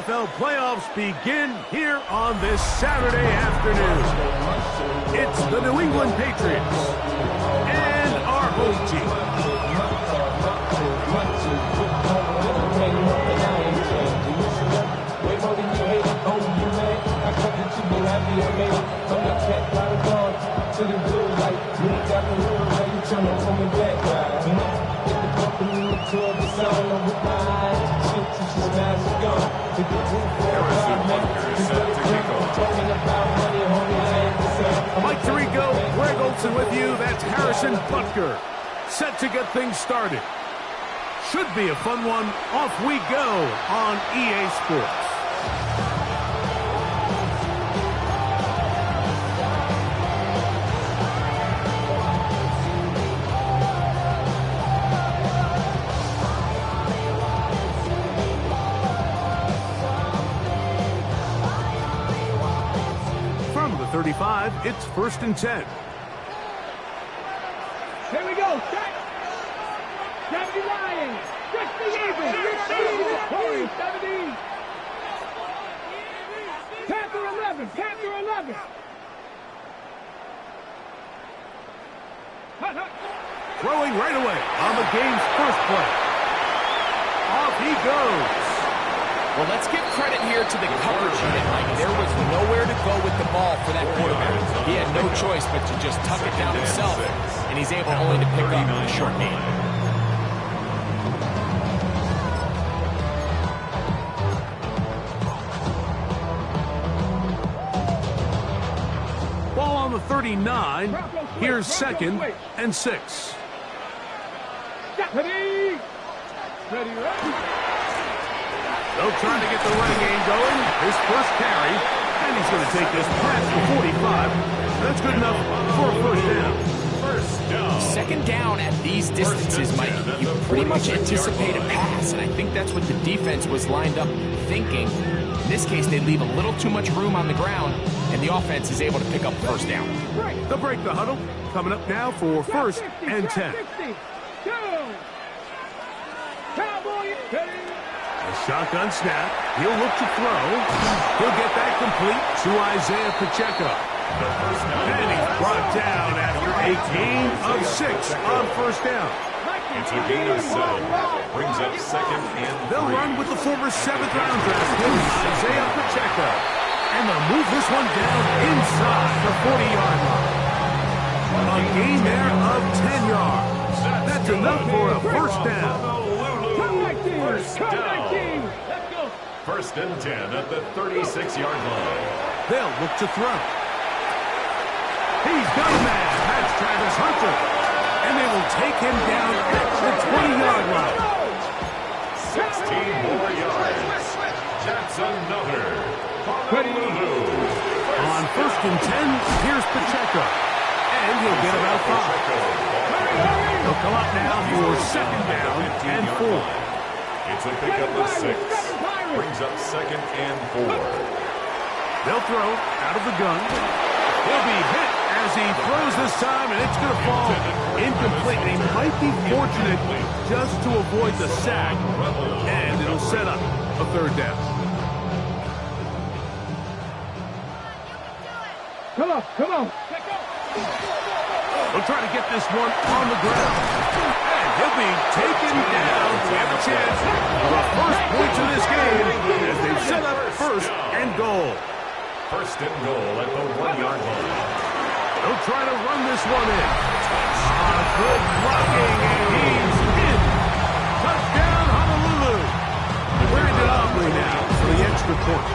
NFL playoffs begin here on this Saturday afternoon. It's the New England Patriots and our home team. Mike Tirico, Greg Olson with you. That's Harrison Butker, set to get things started. Should be a fun one. Off we go on EA Sports. From the 35, it's 1st and 10. Here we go. Set. 79. 60 even. 70. Panther 11. Panther 11. Throwing right away on the game's first play. Off he goes. Well, let's give credit here to the coverage unit, Mike. There was nowhere to go with the ball for that quarterback. He had no choice but to just tuck it down himself, and he's able only to pick up a short gain. Ball on the 39. Here's 2nd and 6. Ready. They'll try to get the running game going. His first carry, and he's going to take this past the 45. That's good enough for a 1st down. First down. 2nd down at these distances, Mike, you pretty much anticipate a pass, and I think that's what the defense was lined up thinking. In this case, they leave a little too much room on the ground, and the offense is able to pick up 1st down. They'll break the huddle. Coming up now for 1st and 10. A shotgun snap. He'll look to throw. He'll get that complete to Isaiah Pacheco. And he's brought down after a gain of 6 on 1st down. It's a gain of 7. Brings up 2nd and 3. They'll run with the former 7th-round draft pick, Isaiah Pacheco. And they'll move this one down inside the 40-yard line. A gain there of 10 yards. That's enough for a 1st down. First down. 1st and 10 at the 36-yard line. They'll look to throw. He's got a man. That's Travis Hunter. And they will take him down at the 20-yard line. 16 more yards. That's another. On 1st and 10, here's Pacheco. And he'll get about 5. He'll come up now for 2nd down and 4. It's a pickup of 6. Brings up 2nd and 4. They'll throw out of the gun. He'll be hit as he throws this time, and it's going to fall incomplete. They might be fortunate just to avoid the sack, and it'll set up a 3rd down. Come on. They'll try to get this one on the ground. And he'll be taken down. We have a chance for the first points of this game as they set up 1st and goal. 1st and goal at the 1-yard line. They'll try to run this one in. Good blocking, and he's in. Touchdown, Honolulu. Brandon Aubrey now for the extra point.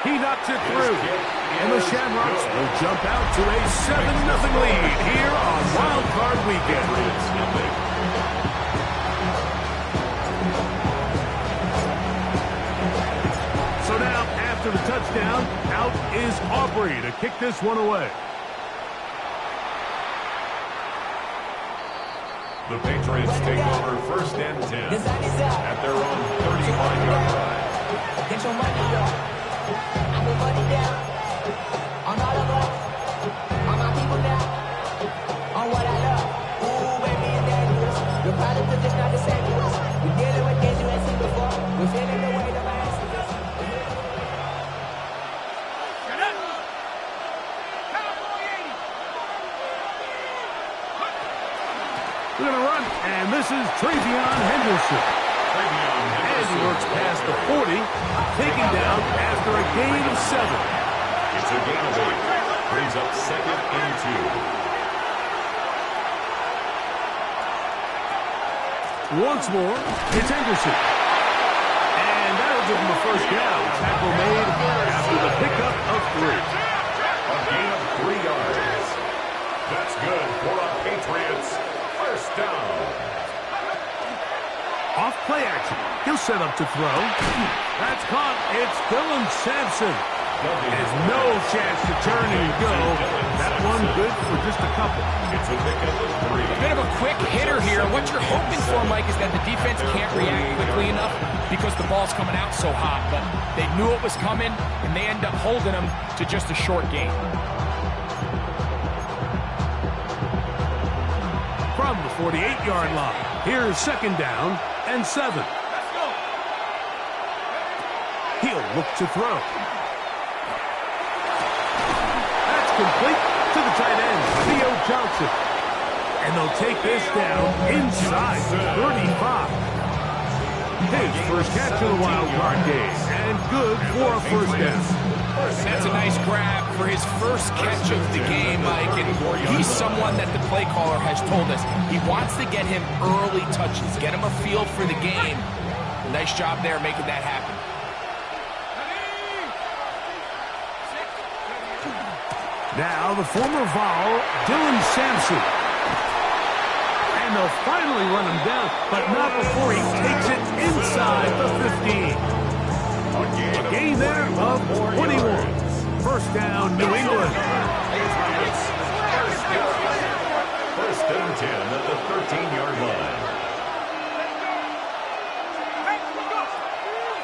He knocks it through, and the Shamrocks will jump out to a 7-0 lead here on Wild Card Weekend. So now, after the touchdown, out is Aubrey to kick this one away. The Patriots take over 1st and 10 at their own 35-yard line. Get your money up. I put money down on all of us, on my people now, on what I love. Ooh, baby, it's dangerous. The pilot took this, not the And this is Travion Henderson. And he works past the 40, taken down after a gain of 7. It's a gain of 8. Brings up 2nd and 2. Once more, it's Henderson. And that'll give him a first down. Tackle made after the pickup of 3. A gain of 3 yards. That's good for a Patriots first down. Off play action. He'll set up to throw. That's caught. It's Dylan Sampson. Has no chance to turn and go. That one good for just a couple. It's a pickup of 3. A bit of a quick hitter here. What you're hoping for, Mike, is that the defense can't react quickly enough because the ball's coming out so hot. But they knew it was coming, and they end up holding them to just a short gain. From the 48-yard line, here's 2nd down and 7. He'll look to throw. That's complete to the tight end, Theo Johnson. And they'll take this down inside the 35. His first catch of the wild card game, and good for a first down. That's a nice grab for his first catch of the game, Mike. And he's someone that the play caller has told us he wants to get him early touches, get him a feel for the game. Nice job there making that happen. Now the former Vol, Dylan Sampson. And they'll finally run him down, but not before he takes it inside the 15. A gain there of 21. First down, New England. First and 10 at the 13-yard line.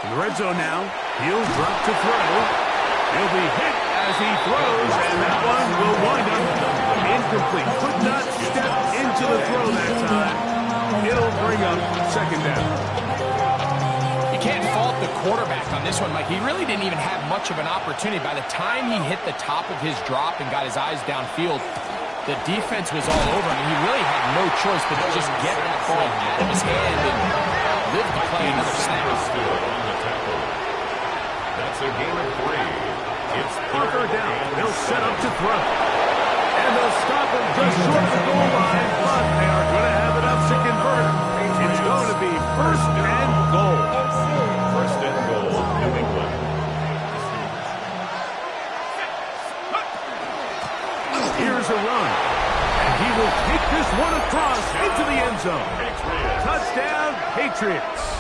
In the red zone now, he'll drop to throw. He'll be hit as he throws, and that one will wind up incomplete. Could not step into the throw that time. It'll bring up 2nd down. You can't fault the quarterback on this one, Mike. He really didn't even have much of an opportunity. By the time he hit the top of his drop and got his eyes downfield, the defense was all over him. He really had no choice but to just get that ball out of his hand and live to play another snap. That's a gain of 3. It's Parker down. They'll set up to throw. And they'll stop him just short of the goal line, but they are going to have enough to convert. It's going to be first and goal. First and goal, New England. Here's a run. And he will take this one across into the end zone. Touchdown, Patriots.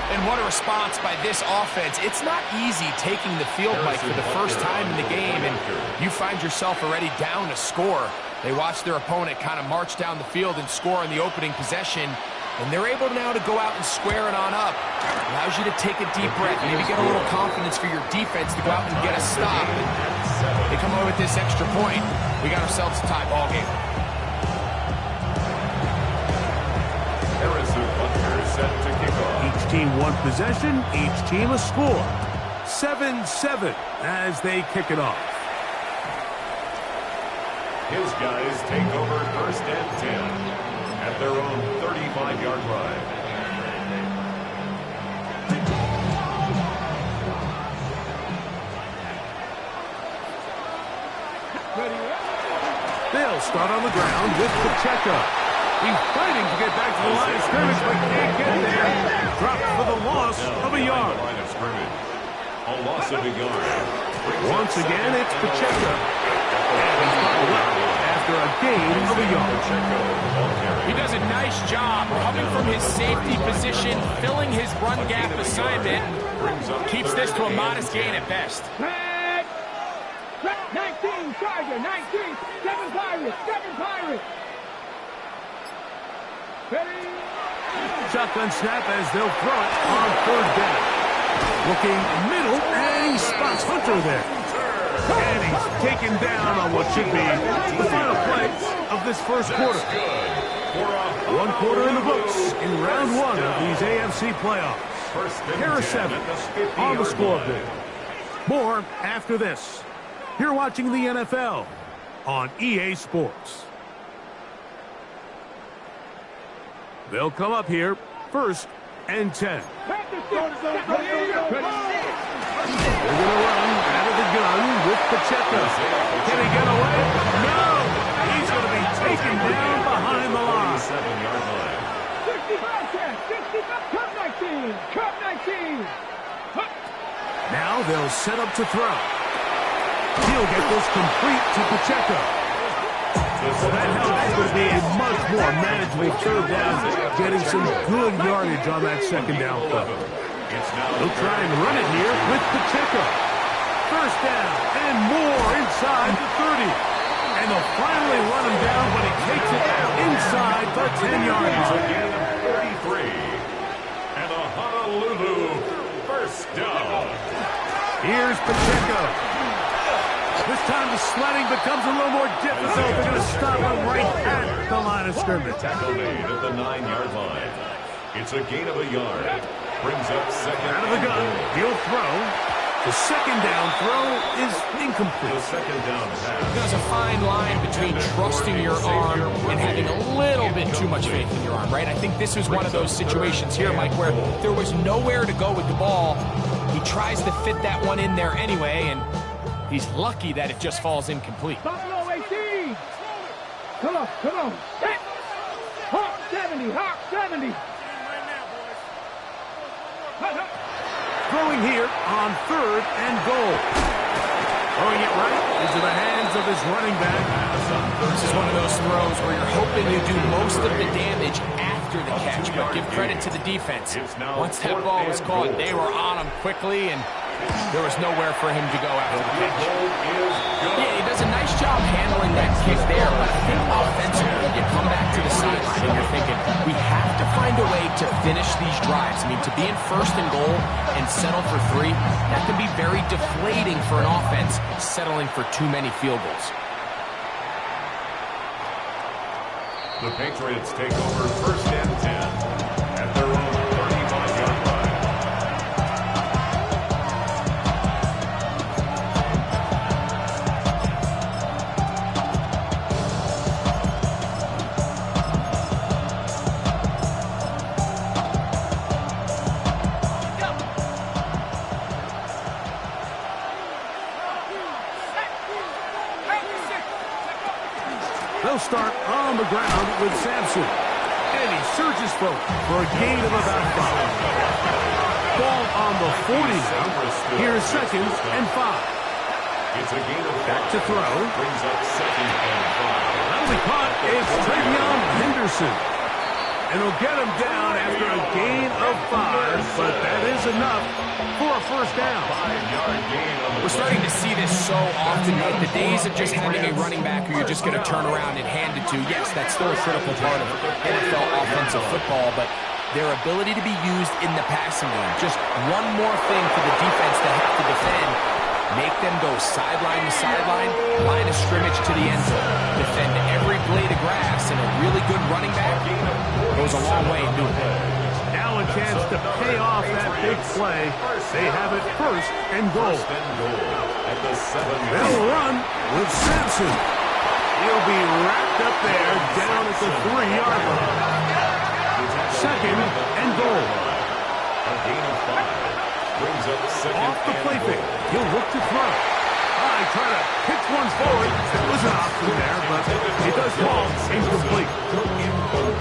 And what a response by this offense. It's not easy taking the field, Mike, for the first time in the game, and you find yourself already down a score. They watch their opponent kind of march down the field and score in the opening possession, and they're able now to go out and square it on up. Allows you to take a deep breath, maybe get a little confidence for your defense to go out and get a stop. And they come away with this extra point. We got ourselves a tie ball game. Set to kick off. Each team one possession, each team a score. 7-7 as they kick it off. His guys take over first and 10 at their own 35-yard line. They'll start on the ground with Pacheco. He's fighting to get back to the line of scrimmage, but can't get there. Dropped for the loss of a yard. Line of scrimmage. A loss of a yard. Once again, it's Pacheco. And he's brought up after a gain of a yard. He does a nice job coming from his safety position, filling his run gap assignment. Keeps this to a modest gain at best. 19, Charger, 19, 7 Pirates, 7 Pirates. Ready? Shotgun snap as they'll throw it on 3rd down. Looking middle, and he spots Hunter there. And he's taken down on what should be the final play of this first quarter. 1 quarter in the books in round 1 of these AFC playoffs. Here are 7 on the scoreboard. More after this. You're watching the NFL on EA Sports. They'll come up here, 1st and 10. They're going to run out of the gun with Pacheco. Can he get away? No! He's going to be taken down behind the line. 7-yard line. 65, Cup 19, Cup 19. Now they'll set up to throw. He'll get this complete to Pacheco. So that helps to be a much more manageable 3rd down, getting some good yardage on that 2nd down play. They'll try and run it here with Pacheco. 1st down and more inside the 30. And they'll finally run him down, but he takes it inside the 10-yard line. Again, 33. And a Honolulu 1st down. Here's Pacheco. This time the sledding becomes a little more difficult. They're going to stop him right at the line of scrimmage. Tackle made at the 9-yard line. It's a gain of a yard. Brings up 2nd. Out of the gun. He'll throw. The 2nd down throw is incomplete. The 2nd down pass. There's a fine line between trusting your arm and having a little bit too much faith in your arm, right? I think this was one of those situations here, Mike, where there was nowhere to go with the ball. He tries to fit that one in there anyway, and he's lucky that it just falls incomplete. Buffalo 18. Come on. Hit. Hawk 70, Hawk 70. Throwing here on 3rd and goal. Throwing it right into the hands of his running back. This is one of those throws where you're hoping you do most of the damage after the catch, but give credit to the defense. Once that ball was caught, they were on him quickly, and there was nowhere for him to go after the catch. Yeah, he does a nice job handling that kick there, but I think offensively, you come back to the sideline and you're thinking, we have to find a way to finish these drives. I mean, to be in 1st and goal and settle for 3, that can be very deflating for an offense settling for too many field goals. The Patriots take over 1st and 10 at their own 35-yard line. They'll start on the ground with Sampson. And he surges forward for a gain of about 5. Ball on the 40 now. Here's 2nd and 5. It's a gain of 5. Back to throw. Brings up 2nd and 5. That'll be caught. It's Travion Henderson. And he'll get him down after a gain of 5, but that is enough for a 1st down. 5-yard gain on the We're starting to see this so often, Mike. The days of just having a running back who you're just going to turn around and hand it to, yes, that's still a critical part of NFL offensive football, but their ability to be used in the passing game, just one more thing for the defense to have to defend, make them go sideline to sideline, line of scrimmage to the end zone, defend every blade of grass, and a really good running back goes a long way in doing it. Now a chance to pay off that big play. They have it 1st and goal. At the 7-yard They'll run with Sampson. He'll be wrapped up there down at the 3-yard line. 2nd and goal. A gain of 5. Brings up 2nd Off the and play goal. fake. He'll look to throw. He tried to pitch one forward. There was an option there, but it does fall incomplete.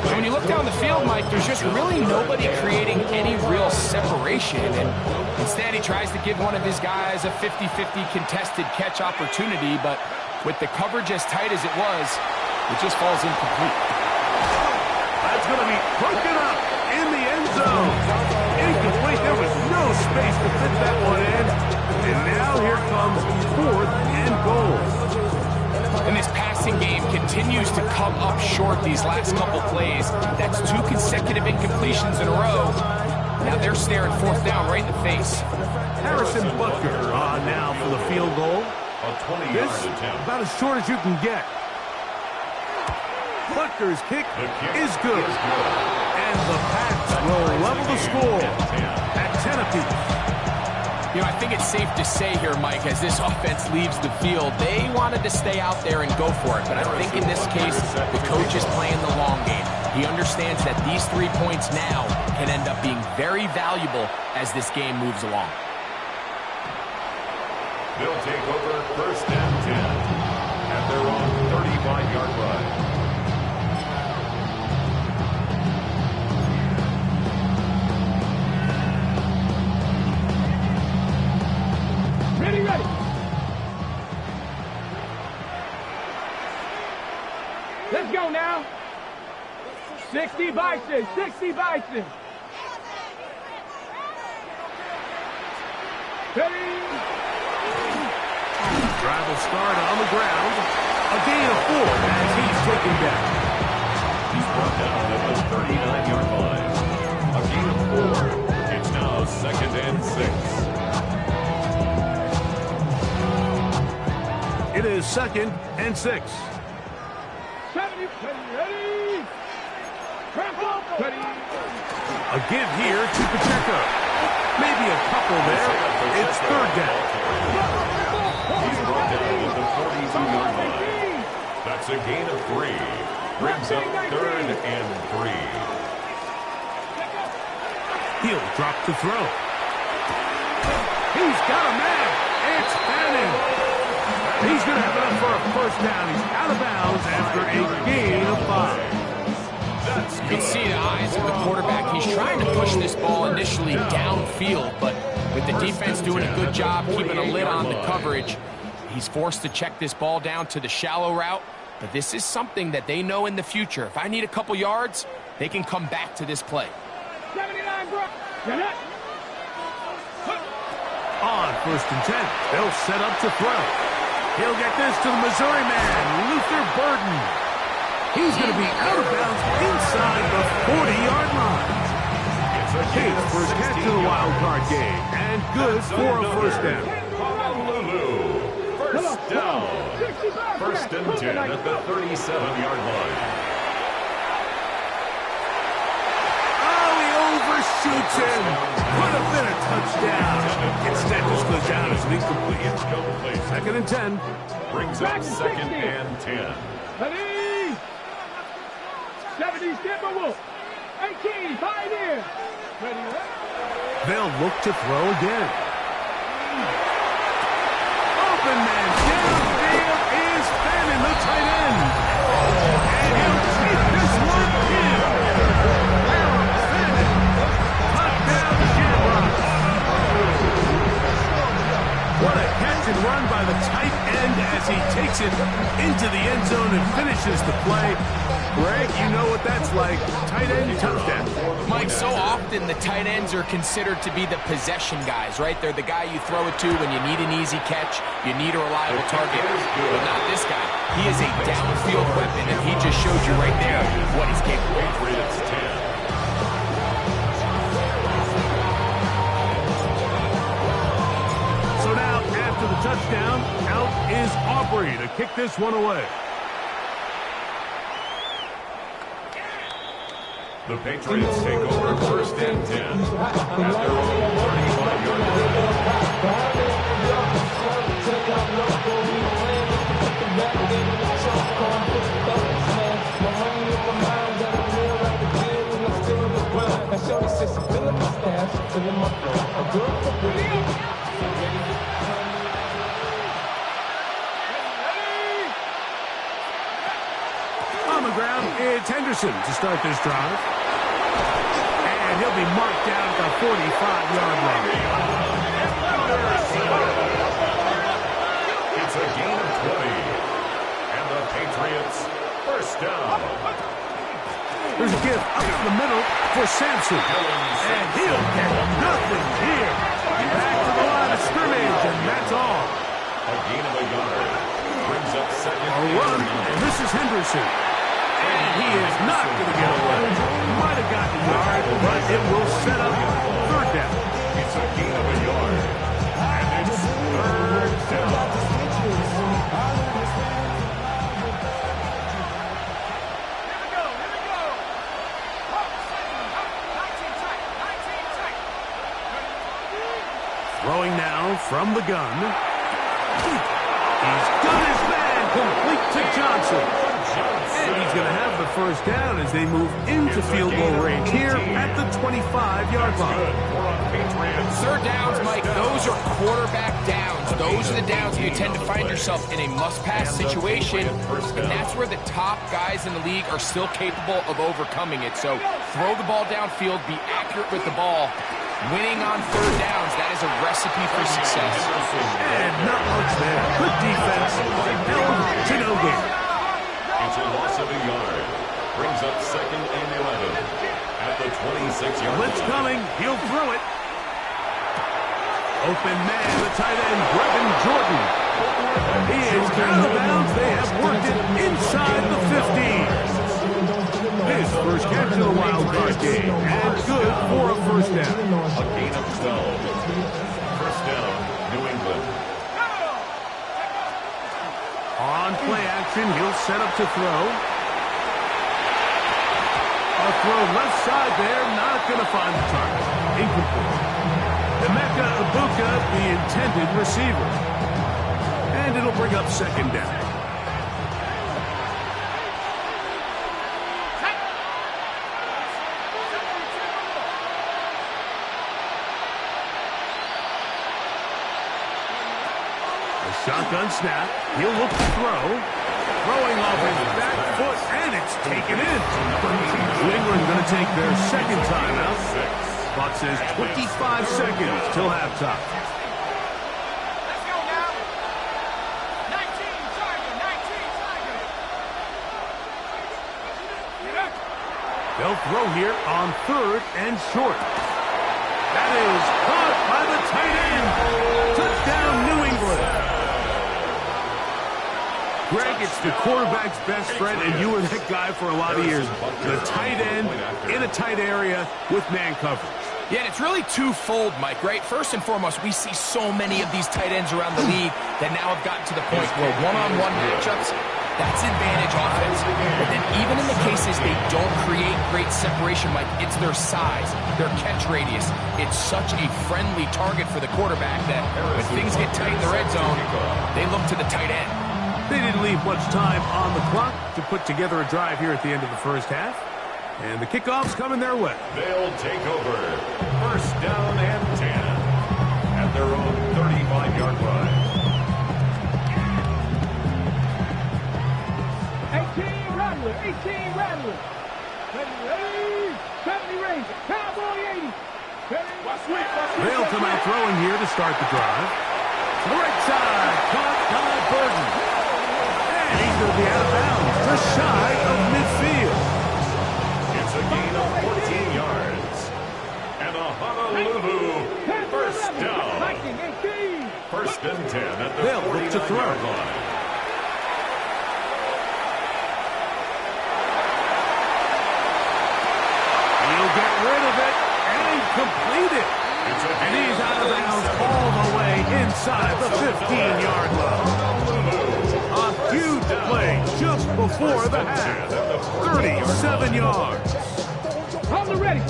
So when you look down the field, Mike, there's just really nobody creating any real separation. And instead, he tries to give one of his guys a 50-50 contested catch opportunity. But with the coverage as tight as it was, it just falls incomplete. That's going to be broken up in the end zone. Incomplete. There was no space to fit that one in. And now here comes 4th and goal. And this passing game continues to come up short these last couple plays. That's 2 consecutive incompletions in a row. Now they're staring 4th down right in the face. Harrison Butker on now for the field goal. A 20-yard This attempt. about as short as you can get. Butker's kick is good. And the Pats will level the score at 10 apiece. You know, I think it's safe to say here, Mike, as this offense leaves the field, they wanted to stay out there and go for it. But I think in this case, the coach is playing the long game. He understands that these 3 points now can end up being very valuable as this game moves along. They'll take over first and 10 at their own 35-yard line. Ready, ready. Let's go now. 60 Bison, 60 Bison. Ready. Drive will start on the ground. A gain of 4 as he's taken down. He's brought down at the 39-yard line. A gain of 4. It's now 2nd and 6. It is 2nd and 6. 70, ready. Trample, ready. A give here to Pacheco. Maybe a couple there. It's 3rd down. He's brought down at the 42-yard line. That's a gain of 3. Brings up 3rd and 3. He'll drop to throw. He's got a man. It's Fannin. He's going to have enough for a 1st down. He's out of bounds after a gain of 5. You can see the eyes of the quarterback. He's trying to push this ball initially downfield, but with the defense doing a good job keeping a lid on the coverage, he's forced to check this ball down to the shallow route. But this is something that they know in the future. If I need a couple yards, they can come back to this play. 79, bro. On 1st and 10, they'll set up to throw. He'll get this to the Missouri man, Luther Burden. He's going to be out of bounds inside the 40-yard line. It's a case for his catch to the wild card game, and good for a 1st down. First down. 1st and 10 at the 37-yard line. Oh, he overshoots him. Could have been a touchdown. Instead, just goes down as an incomplete. 2nd and 10. Brings up 2nd and 10. Ready. 70 Timberwolves. 18 Pioneer. Ready, They'll look to throw again. Open man downfield is Fannin, the tight end. And he'll take this one in. Aaron Fannin. Touchdown Shamrocks. What a catch and run by the tight end as he takes it into the end zone and finishes the play. Greg, you know what that's like. Tight end touchdown. Mike, so often the tight ends are considered to be the possession guys, right? They're the guy you throw it to when you need an easy catch, you need a reliable target. But not this guy. He is a downfield weapon, and he just showed you right there what he's capable of. So now, after the touchdown, out is Aubrey to kick this one away. The Patriots take over 1st and 10 at their own 35-yard On the ground, it's Henderson to start this drive. And he'll be marked down at the 45-yard line. It's a gain of 20. And the Patriots 1st down. There's a give up the middle for Sampson. And he'll get nothing here. Back to the line of scrimmage, and that's all. A gain of a yard. Brings up 2nd A run, and this is Henderson. And he is not going to get away. Might have gotten a yard, but it will set up 3rd down. It's a gain of a yard. And it's 3rd down. Throwing now from the gun. He's got his man complete to Johnson. And he's going to have the first down as they move into field goal range here at the 25-yard line. Third downs, Mike, those are quarterback downs. Those are the downs where you tend to find yourself in a must-pass situation, and that's where the top guys in the league are still capable of overcoming it. So throw the ball downfield, be accurate with the ball. Winning on third downs, that is a recipe for success. And not much there. Good defense. Held to no gain. It's a loss of a yard. Brings up 2nd and 11 at the 26-yard line. Blitz coming. He'll throw it. Open man, the tight end, Brevin Jordan. He is out of bounds. They have worked it inside the 15. His first catch in the wild card game. And good for a first down. A gain of 12. First down, New England. On play action, he'll set up to throw. A throw left side there, not going to find the target. Incomplete. Emeka Ibuka, the intended receiver. And it'll bring up second down. Shotgun snap. He'll look to throw. Throwing off his back foot, and it's taken in. New England going to take their second timeout. Clock says 25 seconds till halftime. Let's go now. 19 Tiger. They'll throw here on third and short. That is caught by the tight end. Touchdown, New England. Greg, it's the quarterback's best friend, and you were that guy for a lot of years. The tight end in a tight area with man coverage. Yeah, and it's really twofold, Mike, right? First and foremost, we see so many of these tight ends around the league that now have gotten to the point where one-on-one matchups, that's advantage offense. But then even in the cases they don't create great separation, Mike, it's their size, their catch radius. It's such a friendly target for the quarterback that when things get tight in the red zone, they look to the tight end. They didn't leave much time on the clock to put together a drive here at the end of the first half. And the kickoff's coming their way. They'll take over. First down and 10 at their own 35-yard line. 18 Rattler. 18 Rattler. 70 Ranger. Cowboy 80. They'll come out throwing here to start the drive. To the right side. Caught by Burton. And he's going to be out of bounds. Just shy of midfield. It's a gain of 14 yards. And a Honolulu first down. First and 10 at the 49-yard line. He'll get rid of it and complete it. And he's out of bounds all the way inside the 15-yard line. A huge play just before the half. 37 yards.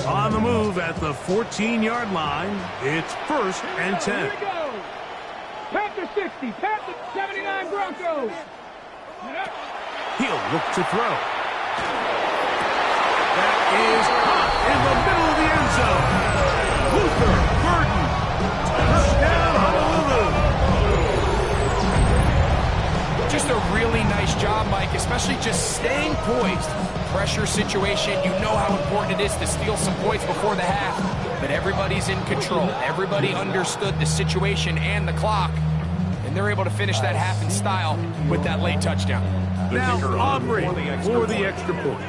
On the move at the 14-yard line, it's first and 10. Here we go. Panther 60, Panther 79 Broncos. He'll look to throw. That is caught in the middle of the end zone. Rooster Town, touchdown Honolulu. Just a really nice job, Mike, especially just staying poised. Pressure situation, you know how important it is to steal some points before the half, but everybody's in control. Everybody understood the situation and the clock, and they're able to finish that half in style with that late touchdown. Now Aubrey for the extra point.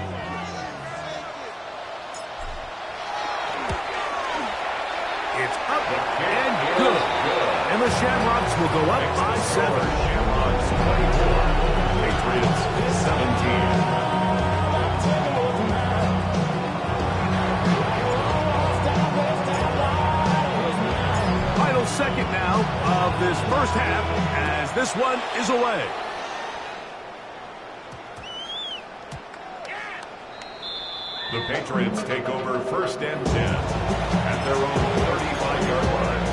It's up and good. And the Shamrocks will go up by 7. Shamrocks 24, Patriots 17. Final second now of this first half as this one is away. The Patriots take over first and 10 at their own 35-yard line.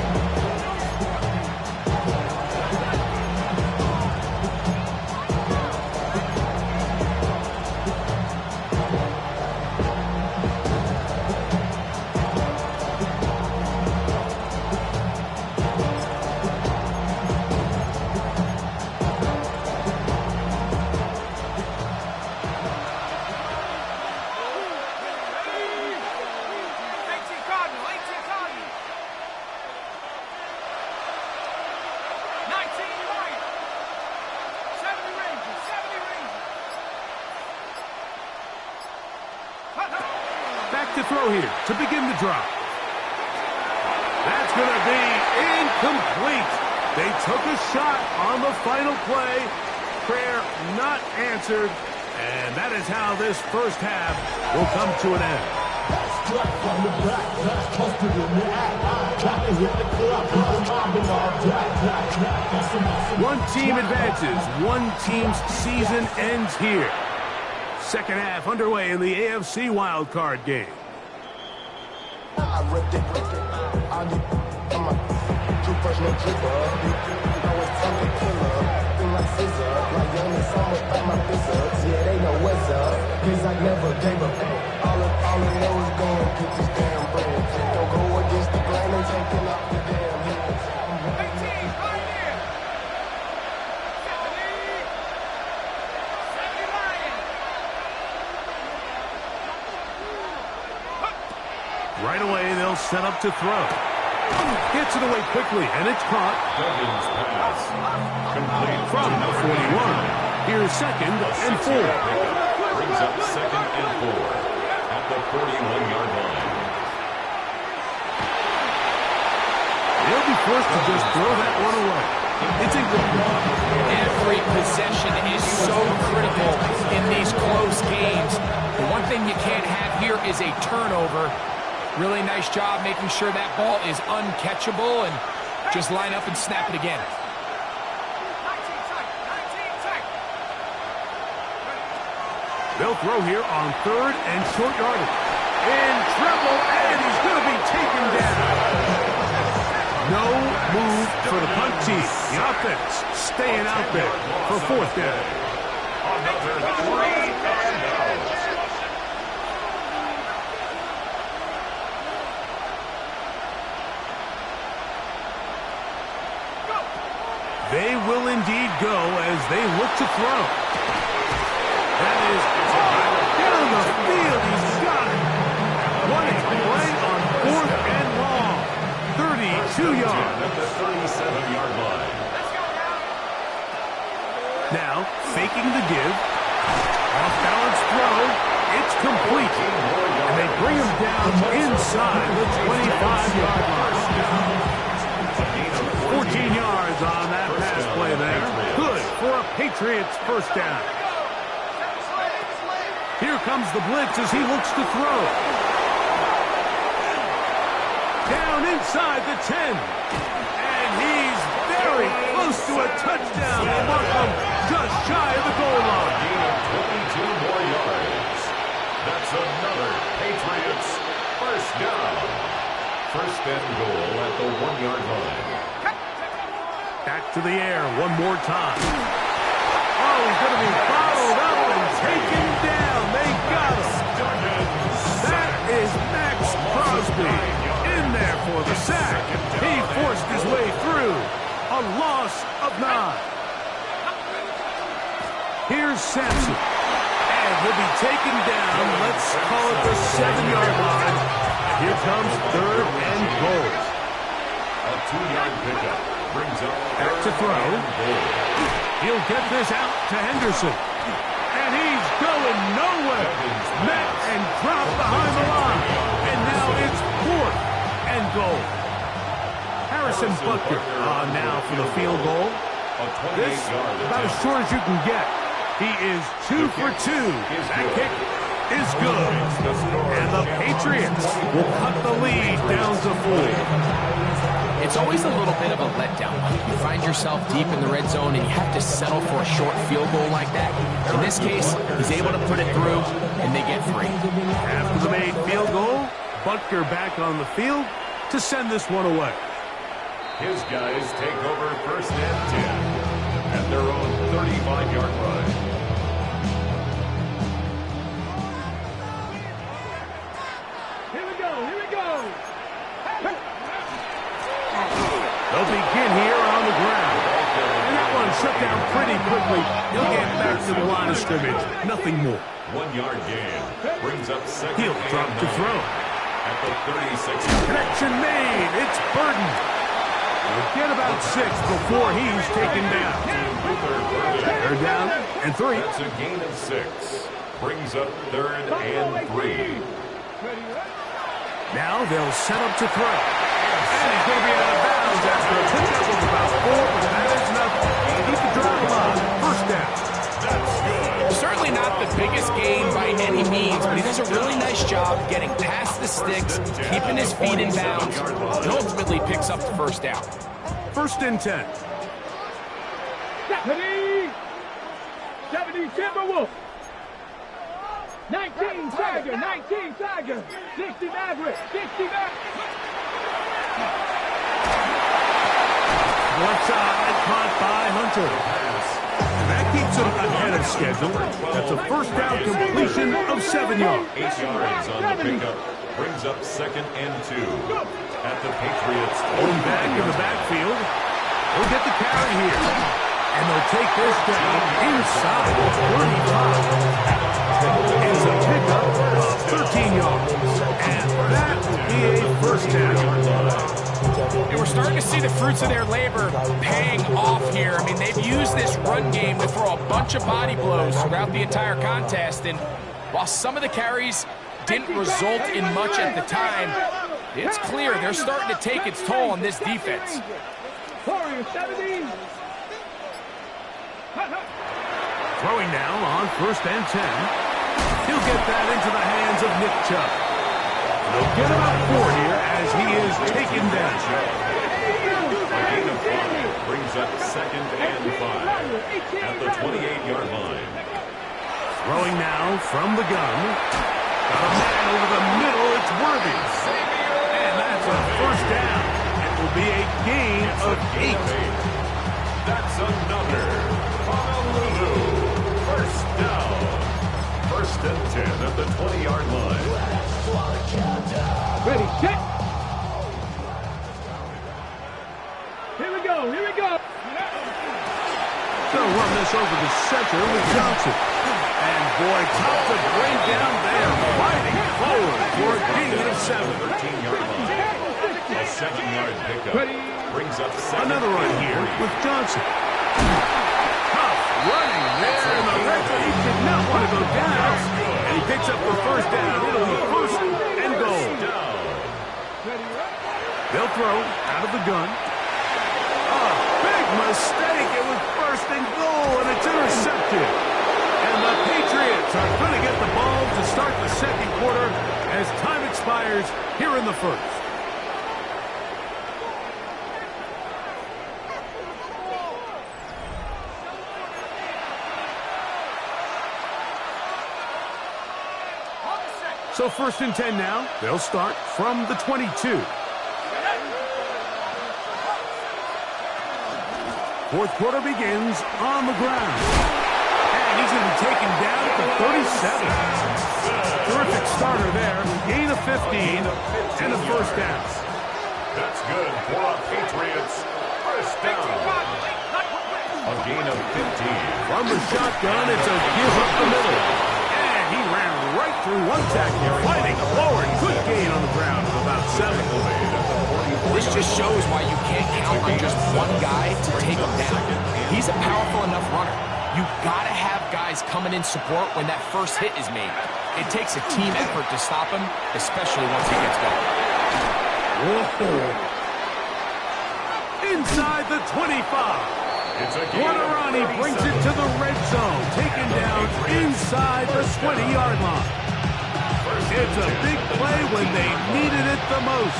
to throw here to begin the drive. That's going to be incomplete. They took a shot on the final play. Prayer not answered. And that is how this first half will come to an end. One team advances. One team's season ends here. Second half underway in the AFC wildcard game. Right away, they'll set up to throw. Gets it away quickly, and it's caught. Duggan's pass. Complete From the 41. Here's second and 4. Brings up second and 4 at the 41-yard line. They'll be forced to just throw that one away. It's incomplete. Every possession is so critical in these close games. The one thing you can't have here is a turnover. Really nice job making sure that ball is uncatchable and just line up and snap it again. They'll throw here on third and short yardage. In trouble, and he's going to be taken down. No move for the punt team. The offense staying out there for fourth down. Another 3 and out. They will indeed go as they look to throw. That is down the field. He's got it. What a play on fourth and long. 32 yards. At the 37-yard line. Now, faking the give. Off-balance throw. It's complete. And they bring him down inside the 25-yard line. 14 yards on that pass play there. Good for a Patriots first down. Here comes the blitz as he looks to throw. Down inside the 10. And he's very close to a touchdown. They mark him just shy of the goal line. Gain of 22 more yards. That's another Patriots first down. First and goal at the 1-yard line. Back to the air one more time. Oh, he's going to be followed up and taken down. They got him. That is Max Crosby in there for the sack. He forced his way through. A loss of 9. Here's Sampson. And he'll be taken down. Let's call it the 7-yard line. Here comes third and goal. A 2-yard pickup. Brings up back to throw. He'll get this out to Henderson. And he's going nowhere. Met and dropped behind the line. And now it's fourth and goal. Harrison Butker on now for the field goal. This about as short as you can get. He is 2 for 2. That kick is good. And the Patriots will cut the lead down to 4. It's always a little bit of a letdown. You find yourself deep in the red zone and you have to settle for a short field goal like that. In this case, he's able to put it through and they get 3. After the made field goal, Butker back on the field to send this one away. His guys take over first and 10 at their own 35-yard line. Here we go. They'll begin here on the ground. And that one shut down pretty quickly. He'll get back to the line of scrimmage. Nothing more. 1-yard gain. Brings up second. He'll drop to throw. At the 36. Connection made. It's Burton. He'll get about 6 before he's taken down. Third down and 3. That's a gain of 6. Brings up third and 3. Now they'll set up to throw. And he's going to be out of bounds after a pickup of about 4, but that is nothing. Keep the drive alive. First down. That's good. Certainly not the biggest gain by any means, but he does a really nice job getting past the sticks, keeping his feet in bounds, and ultimately picks up the first down. First and 10. 70 Timberwolves. 19 Tiger, 19 Tiger. 60 Maverick, 60 Maverick. Left side, caught by Hunter. And that keeps him ahead of schedule. That's a first down completion of 7 yards. 8 yards on the pickup. Brings up second and 2. At the Patriots. Going back in the backfield. He'll get the carry here. And they'll take this down inside the 35. It's a pickup of 13 yards. And that will be a first down. And we're starting to see the fruits of their labor paying off here. I mean, they've used this run game to throw a bunch of body blows throughout the entire contest. And while some of the carries didn't result in much at the time, it's clear they're starting to take its toll on this defense. Warriors 70. Throwing now on first and 10. He'll get that into the hands of Nick Chubb. They'll get about 4 here as he is taken down. A gain of 5 brings up second and 5 at the 28-yard line. Throwing now from the gun. Got a man over the middle. It's Worthy. And that's a first down. It will be a gain of 8. That's another Honolulu. First down. First and 10 at the 20-yard line. Ready, set. Here we go, here we go. They'll run this over the center with Johnson. And boy, top to bring down there. Fighting forward for a gain of 7. 13-yard line. A 7-yard pickup. Brings up second. Another run here with Johnson. Tough running there in the red zone. He did not want to go down. And he picks up the first down. It'll be first and goal. They'll throw out of the gun. Oh, big mistake. It was first and goal, and it's intercepted. And the Patriots are going to get the ball to start the second quarter as time expires here in the first. So first and 10 now. They'll start from the 22. Fourth quarter begins on the ground. And he's going to be taken down to 37. Terrific starter there. Gain of 15 and a first down. That's good for the Patriots. First down. A gain of 15. From the shotgun, it's a give up the middle. And he ran right through one tackle, fighting forward. Good gain on the ground of about 7. This just shows why you can't count on just one guy to take him down. He's a powerful enough runner. You've got to have guys coming in support when that first hit is made. It takes a team effort to stop him, especially once he gets going. Whoa. Inside the 25. Guarani brings it to the red zone, taken down inside the 20-yard line. It's a big play when they needed it the most.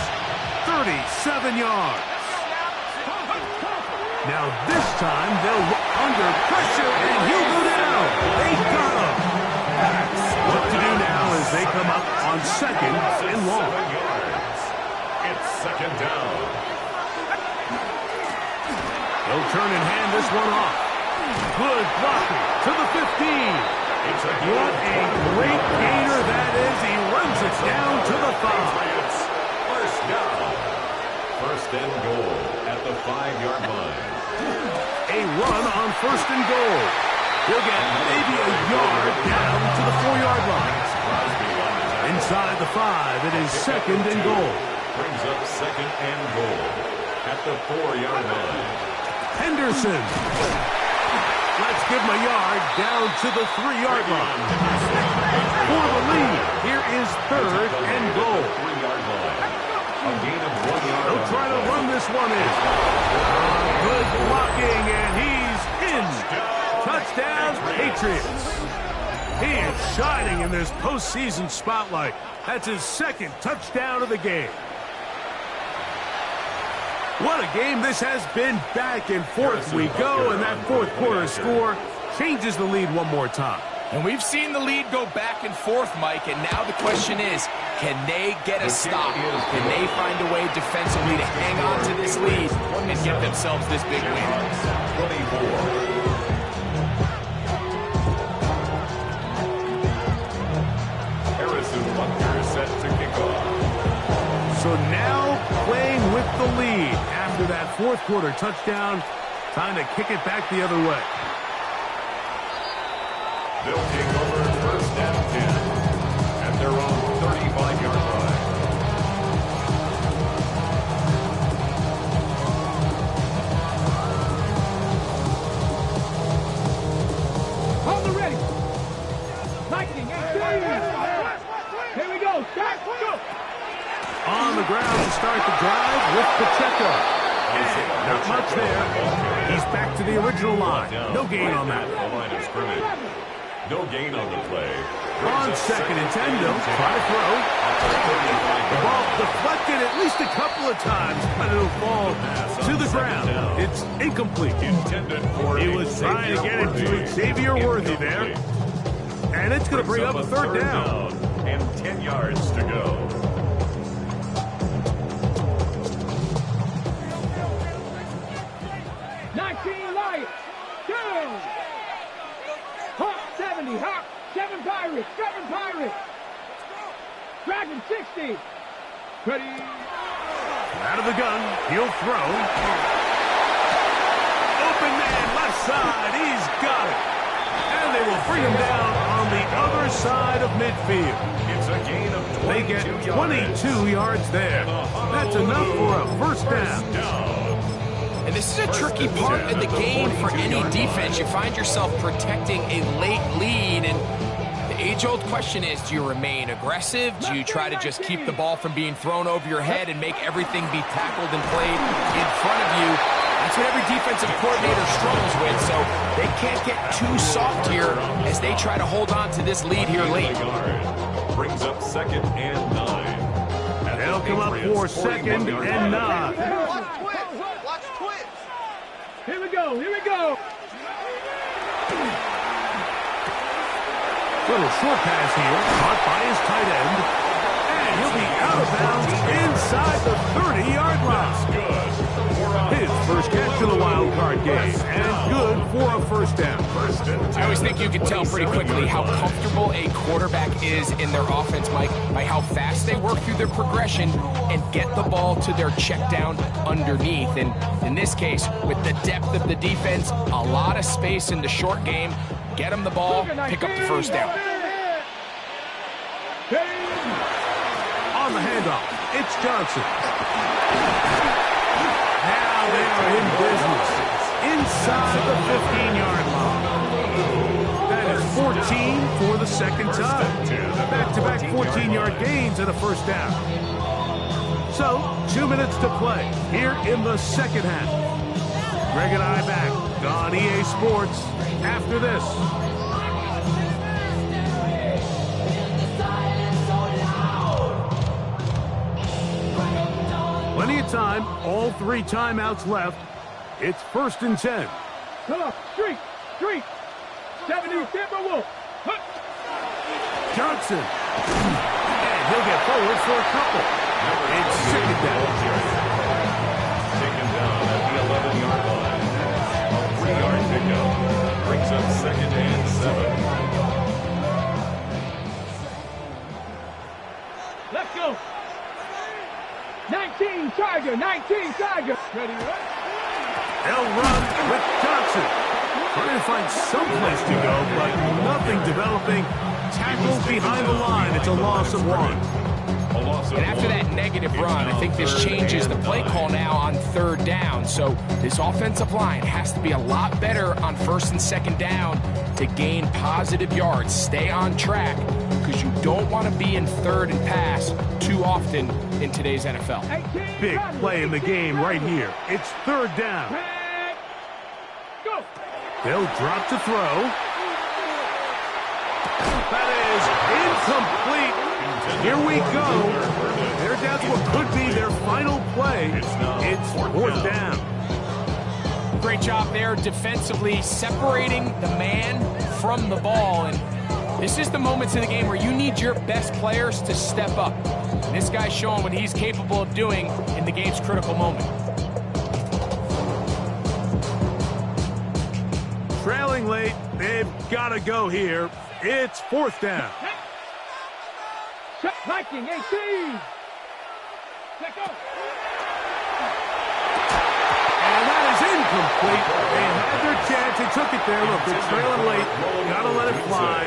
37 yards. Now this time they'll look under pressure and he'll go down. They got him. What to do now as they come up on second and long. It's second down. They'll turn and hand this one off. Good blocking to the 15. What a great gainer that is. He runs it down to the 5. First down. First and goal at the 5-yard line. A run on first and goal. He'll get maybe a yard down to the 4-yard line. Inside the 5, it is second and goal. Brings up second and goal at the 4-yard line. Henderson. Let's give him a yard down to the 3-yard line. For the lead, here is third and goal. 3-yard line. A gain of 1 yard. They'll try to run this one in. Good blocking, and he's in. Touchdown, Patriots. He is shining in this postseason spotlight. That's his second touchdown of the game. What a game this has been. Back and forth we go, and that fourth quarter score changes the lead one more time. And we've seen the lead go back and forth, Mike, and now the question is, can they get a stop? Can they find a way defensively to hang on to this lead and get themselves this big win? 24. Set to kick off. So now playing with the lead after that fourth quarter touchdown, time to kick it back the other way. They'll take over first and 10 at their own 35-yard line. On the ready. Lightning and here we go. Start. Go. On the ground to start the drive with Pacheco. And not much there. He's back to the original line. No gain on that. The line of scrimmage. No gain on the play. On second and 10, they'll try to throw. The ball deflected at least a couple of times, but it'll fall to the ground. It's incomplete. He was trying to get it to Xavier Worthy there. And it's going to bring up a third down. And 10 yards to go. Lions. Go! Hawk 70. Hawk 7 Pirates. 7 Pirates. Dragon 60. Ready. Out of the gun. He'll throw. Open man left side. He's got it. And they will bring him down on the other side of midfield. It's a gain of 22 They get 22 yards there. That's enough for a first down. And this is a tricky part of the game for any defense. You find yourself protecting a late lead, and the age-old question is, do you remain aggressive? Do you try to just keep the ball from being thrown over your head and make everything be tackled and played in front of you? That's what every defensive coordinator struggles with, so they can't get too soft here as they try to hold on to this lead here late. Brings up second and 9. They'll come up for second and 9. Watch twins. Here we go. Here we go. Little short pass here, caught by his tight end. And he'll be out of bounds inside the 30-yard line. His first catch of the wild card game, and good for a first down. I always think you can tell pretty quickly how comfortable a quarterback is in their offense, Mike, by how fast they work through their progression and get the ball to their check down underneath. And in this case, with the depth of the defense, a lot of space in the short game, get them the ball, pick up the first down. On the handoff, it's Johnson. Now they are in business inside the 15-yard line. That is 14 for the second time. Back-to-back 14-yard gains and a first down. So, 2 minutes to play here in the second half. Greg and I back on EA Sports after this. Plenty of time, all 3 timeouts left. It's first and 10. Come on, street. 70, Timberwolf. Johnson. And he'll get forward for a couple. It's second down. Taken down at the 11-yard line. A 3-yard pickup. Brings up second and 7. Let's go. 19 Tiger. Ready, right? They'll run with Johnson. Trying to find some place to go, but nothing developing. Tackled behind the line. It's a loss of 1. And after that negative run, I think this changes the play call now on third down. So this offensive line has to be a lot better on first and second down to gain positive yards. Stay on track, because you don't want to be in third and pass too too often in today's NFL. Big play in the game right here. It's third down. They'll drop to throw. That is incomplete. Here we go. They're down to what could be their final play. It's fourth down. Great job there defensively, separating the man from the ball. And this is the moments in the game where you need your best players to step up. And this guy's showing what he's capable of doing in the game's critical moment. Trailing late, they've got to go here. It's fourth down. Viking 18. Let go. And that is incomplete. They had their chance. They took it there. Look, they're trailing late. Got to let it fly.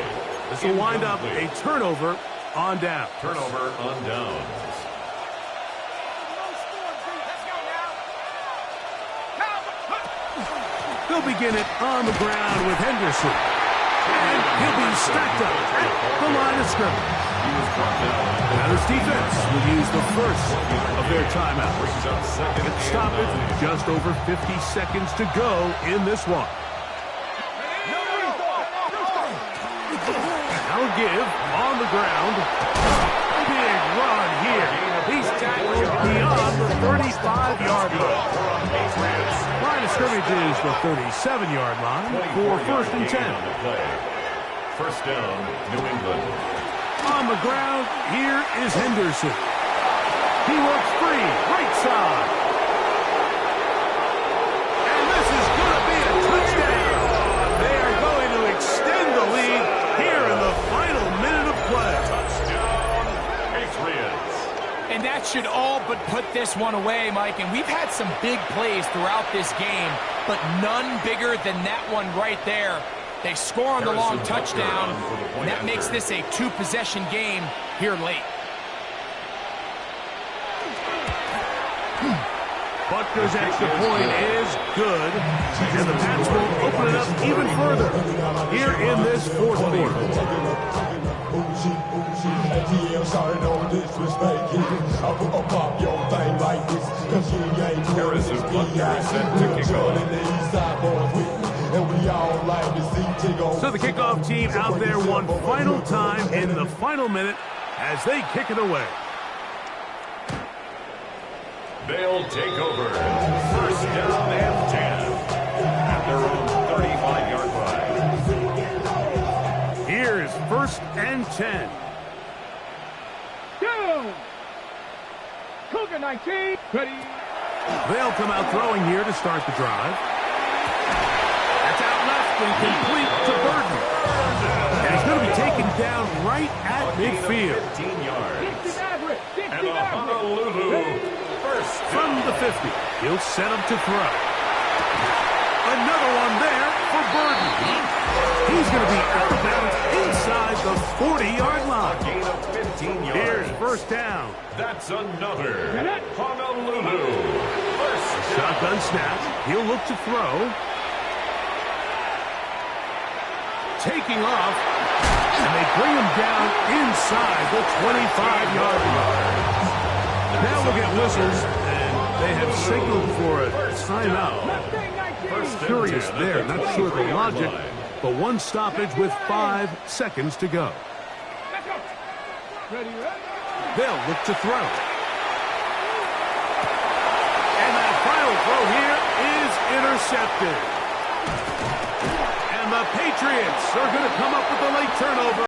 This will wind up a turnover on down. Turnover on downs. They'll begin it on the ground with Henderson. And he'll be stacked up at the line of scrimmage. Now this defense will use the first of their timeouts. Second stoppage, just over 50 seconds to go in this one. Now give on the ground. Big run here. He's tackled beyond the 35-yard line. Line of scrimmage is the 37-yard line for first and 10. First down, New England. On the ground, here is Henderson. He works free, right side. And this is going to be a touchdown. They are going to extend the lead here in the final minute of play. Touchdown, Patriots. And that should all but put this one away, Mike. And we've had some big plays throughout this game, but none bigger than that one right there. They score on the long touchdown, and that makes this a two-possession game here late. Butker's extra point is good, and the Pats will open it up even further here in this fourth quarter. Harrison Butker is set to kick off. So the kickoff team out there one final time in the final minute as they kick it away. They'll take over. First down and 10 at their own 35-yard line. Here's first and 10. Go. Cougar 19. Ready. They'll come out throwing here to start the drive. That's out left and complete to Burton. And he's going to be taken down right at midfield. 15 yards. 60 average. 60 And a average. Honolulu first From the 50, he'll set him to throw. Another one there for Burton. He's going to be out of bounds inside the 40-yard line. gain of 15 yards. Here's first down. That's another Honolulu first down. Shotgun snap. He'll look to throw. Taking off. And they bring him down inside the 25-yard line. Now we'll get whistles, and they have signaled for a timeout. Curious there, not sure the logic, but one stoppage with 5 seconds to go. Ready, ready. They'll look to throw. And that final throw here is intercepted. And the Patriots are going to come up with the late turnover.